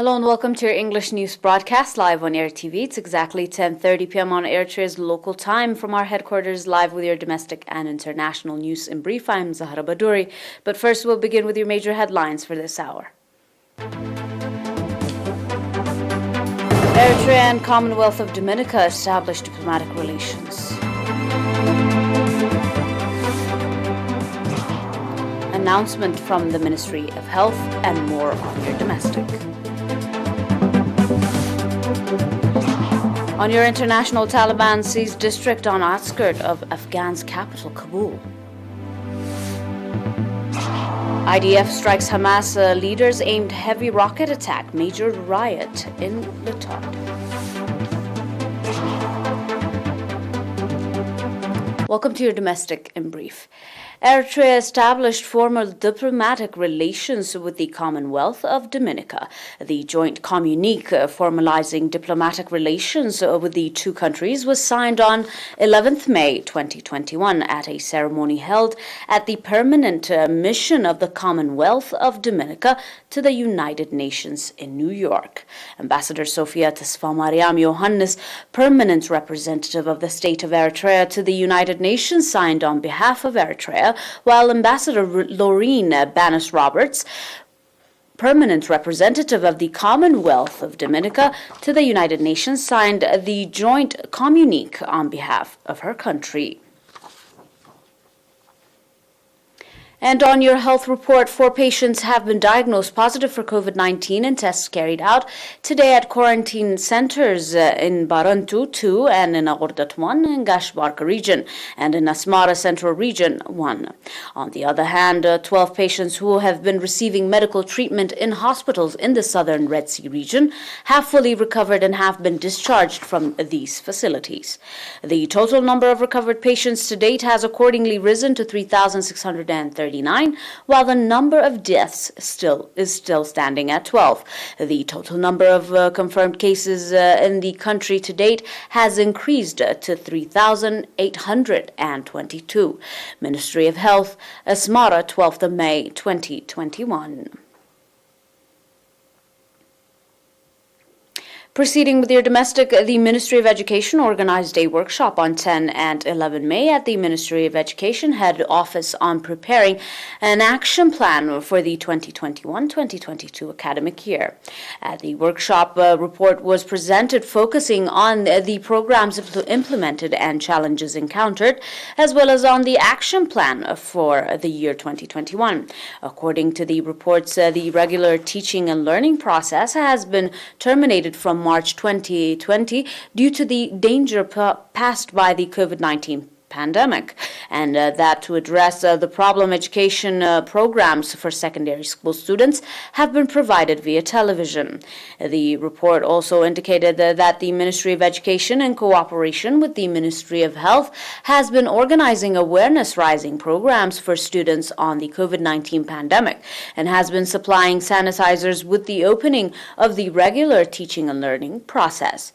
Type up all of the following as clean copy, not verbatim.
Hello and welcome to your English news broadcast live on ERi-TV. It's exactly 10:30 p.m. on Eritrea's local time from our headquarters, live with your domestic and international news in brief. I'm Zahra Badouri. But first, we'll begin with your major headlines for this hour. Eritrea and Commonwealth of Dominica establish diplomatic relations. Announcement from the Ministry of Health and more on your domestic. On your international, Taliban seized district on outskirts of Afghan's capital, Kabul. IDF strikes Hamas leaders aimed heavy rocket attack, major riot in Litad. Welcome to your domestic in brief. Eritrea established formal diplomatic relations with the Commonwealth of Dominica. The joint communique formalizing diplomatic relations with the two countries was signed on 11th May 2021 at a ceremony held at the permanent mission of the Commonwealth of Dominica to the United Nations in New York. Ambassador Sofia Tesfamariam Yohannes, permanent representative of the state of Eritrea to the United Nations, signed on behalf of Eritrea, while Ambassador Laureen Bannis-Roberts, permanent representative of the Commonwealth of Dominica to the United Nations, signed the joint communique on behalf of her country. And on your health report, 4 patients have been diagnosed positive for COVID-19 and tests carried out today at quarantine centers in Barantu 2 and in Agordat 1 in Gashbarka region and in Asmara Central Region 1. On the other hand, 12 patients who have been receiving medical treatment in hospitals in the southern Red Sea region have fully recovered and have been discharged from these facilities. The total number of recovered patients to date has accordingly risen to 3,639. While the number of deaths is still standing at 12. The total number of confirmed cases in the country to date has increased to 3,822. Ministry of Health, Asmara, 12th of May, 2021. Proceeding with your domestic, the Ministry of Education organized a workshop on 10 and 11 May at the Ministry of Education head office on preparing an action plan for the 2021-2022 academic year. At the workshop, a report was presented focusing on the programs implemented and challenges encountered, as well as on the action plan for the year 2021. According to the reports, the regular teaching and learning process has been terminated from March 2020 due to the danger passed by the COVID-19 pandemic, and that to address the problem, education programs for secondary school students have been provided via television. The report also indicated that the Ministry of Education, in cooperation with the Ministry of Health, has been organizing awareness-raising programs for students on the COVID-19 pandemic and has been supplying sanitizers with the opening of the regular teaching and learning process.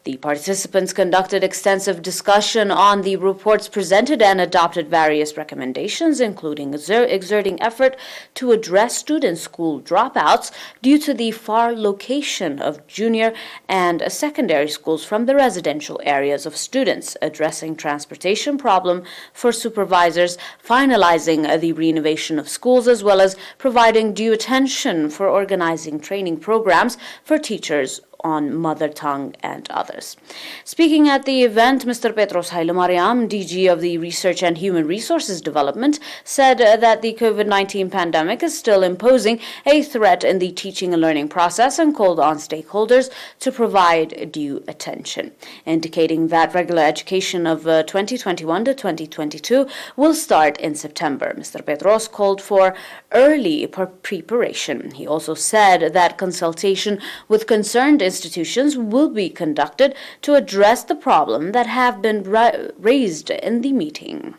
The participants conducted extensive discussion on the reports presented and adopted various recommendations, including exerting effort to address student school dropouts due to the far location of junior and secondary schools from the residential areas of students, addressing transportation problem for supervisors, finalizing the renovation of schools, as well as providing due attention for organizing training programs for teachers on mother tongue and others. Speaking at the event, Mr. Petros Hailemariam, DG of the Research and Human Resources Development, said that the COVID-19 pandemic is still imposing a threat in the teaching and learning process and called on stakeholders to provide due attention, indicating that regular education of 2021 to 2022 will start in September. Mr. Petros called for early preparation. He also said that consultation with concerned institutions will be conducted to address the problem that have been raised in the meeting.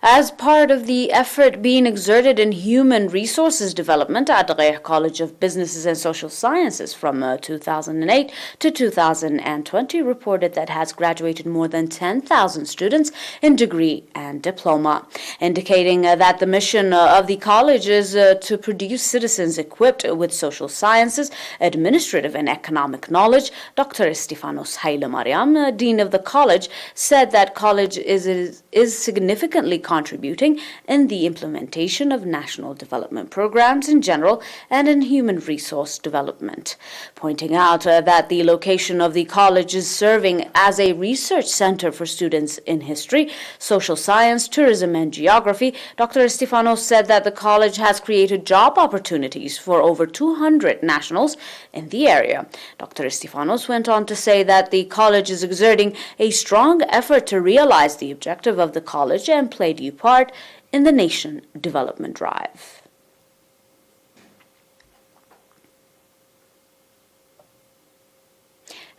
As part of the effort being exerted in human resources development at the College of Businesses and Social Sciences from 2008 to 2020, reported that has graduated more than 10,000 students in degree and diploma, indicating that the mission of the college is to produce citizens equipped with social sciences, administrative and economic knowledge. Dr. Stefanos Haile-Mariam, Dean of the college, said that college is significantly contributing in the implementation of national development programs in general and in human resource development, pointing out that the location of the college is serving as a research center for students in history, social science, tourism, and geography. Dr. Stefanos said that the college has created job opportunities for over 200 nationals in the area. Dr. Stefanos went on to say that the college is exerting a strong effort to realize the objective of the college and play due part in the nation development drive.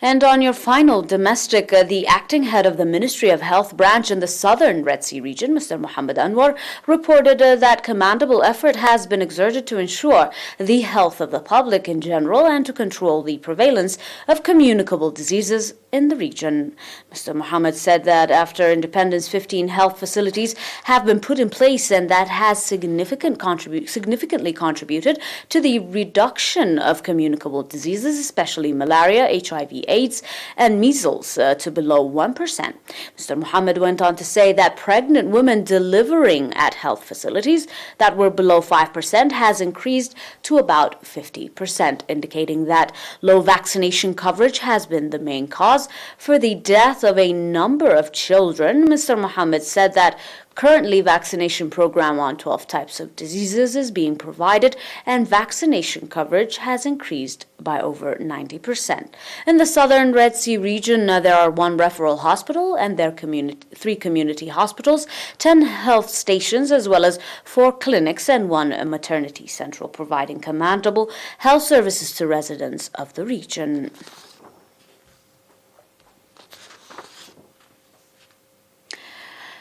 And on your final domestic, the acting head of the Ministry of Health branch in the southern Red Sea region, Mr. Muhammad Anwar, reported that commendable effort has been exerted to ensure the health of the public in general and to control the prevalence of communicable diseases in the region. Mr. Muhammad said that after independence, 15 health facilities have been put in place, and that has significantly contributed to the reduction of communicable diseases, especially malaria, HIV/AIDS, and measles, to below 1%. Mr. Muhammad went on to say that pregnant women delivering at health facilities that were below 5% has increased to about 50%, indicating that low vaccination coverage has been the main cause for the death of a number of children. Mr. Muhammad said that currently vaccination program on 12 types of diseases is being provided, and vaccination coverage has increased by over 90%. In the southern Red Sea region, there are 1 referral hospital and their 3 community hospitals, 10 health stations, as well as 4 clinics and 1 maternity central, providing commendable health services to residents of the region.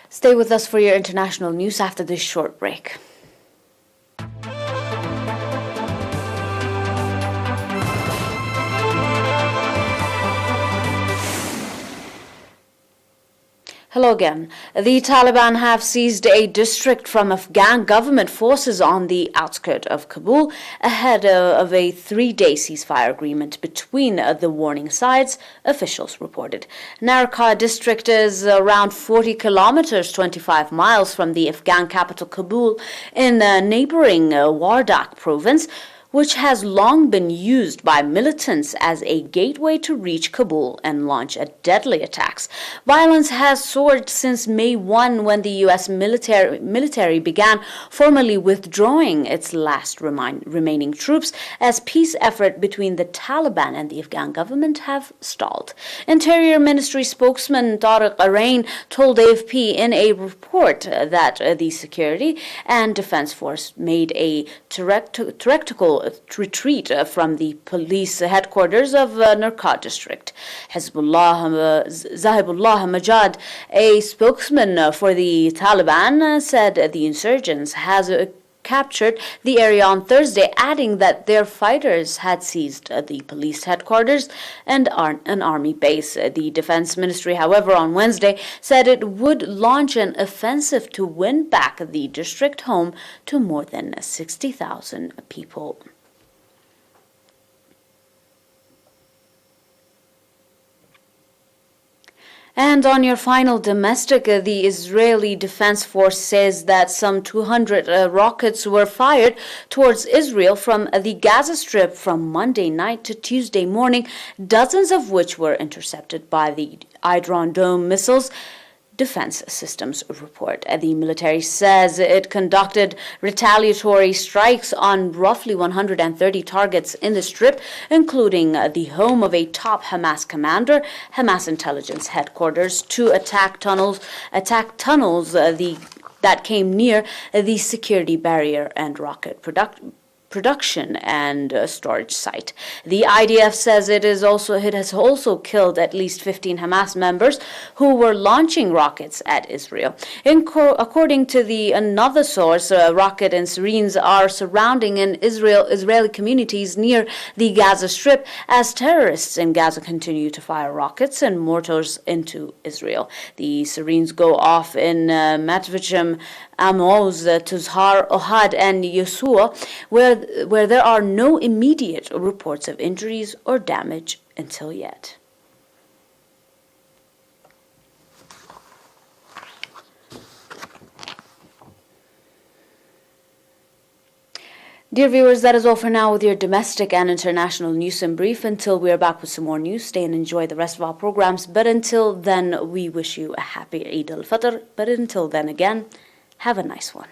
Stay with us for your international news after this short break. Hello again. The Taliban have seized a district from Afghan government forces on the outskirts of Kabul ahead of a 3-day ceasefire agreement between the warring sides, officials reported. Narka district is around 40 kilometers, 25 miles from the Afghan capital Kabul in neighboring Wardak province, which has long been used by militants as a gateway to reach Kabul and launch deadly attacks. Violence has soared since May 1, when the U.S. military began formally withdrawing its last remaining troops, as peace effort between the Taliban and the Afghan government have stalled. Interior Ministry spokesman Tariq Arain told AFP in a report that the security and defense force made a tactical retreat from the police headquarters of Narka district. Zahibullah Majad, a spokesman for the Taliban, said the insurgents has captured the area on Thursday, adding that their fighters had seized the police headquarters and an army base. The defense ministry, however, on Wednesday said it would launch an offensive to win back the district home to more than 60,000 people. And on your final domestic, the Israeli Defense Force says that some 200 rockets were fired towards Israel from the Gaza Strip from Monday night to Tuesday morning, dozens of which were intercepted by the Iron Dome missiles. Defense Systems report. The military says it conducted retaliatory strikes on roughly 130 targets in the Strip, including the home of a top Hamas commander, Hamas intelligence headquarters, to attack tunnels that came near the security barrier and rocket production and storage site. The IDF says it has also killed at least 15 Hamas members who were launching rockets at Israel. According to another source, rocket and sirens are surrounding Israeli communities near the Gaza Strip as terrorists in Gaza continue to fire rockets and mortars into Israel. The sirens go off in Matvichem, Amos, Tuzhar, Ohad, and Yeshua, where there are no immediate reports of injuries or damage until yet. Dear viewers, that is all for now with your domestic and international news in brief. Until we are back with some more news, stay and enjoy the rest of our programs. But until then, we wish you a happy Eid al-Fitr. But until then again, have a nice one.